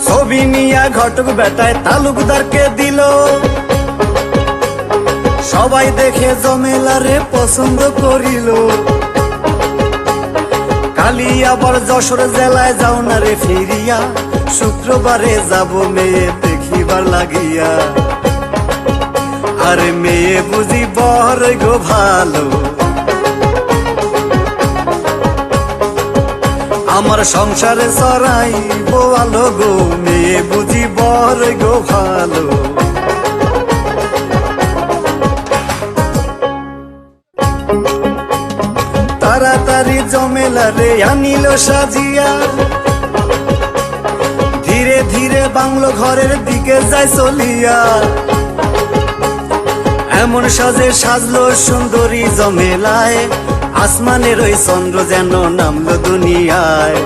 ছবি নিয়া ঘটক বেটায় তালুকদারকে দিল, সবাই দেখে জমেলারে পছন্দ করিল। কালি আবার যশোর জেলায় যাও না রে ফিরিয়া, শুক্রবারে যাব মেয়ে দেখিবার লাগিয়া। আরে মেয়ে বুঝি বর গো ভালো, আমার সংসারে চড়াই বোয়ালো গো, মেয়ে বুঝি বর গো ভালো। তাড়াতাড়ি জমেলারে আনিল সাজিয়া, ধীরে ধীরে বাংলো ঘরের দিকে যায় চলিয়া। এমন সাজে সাজলো সুন্দরী জমেলায়, আসমানের ওই চন্দ্র যেন নামলো দুনিয়ায়।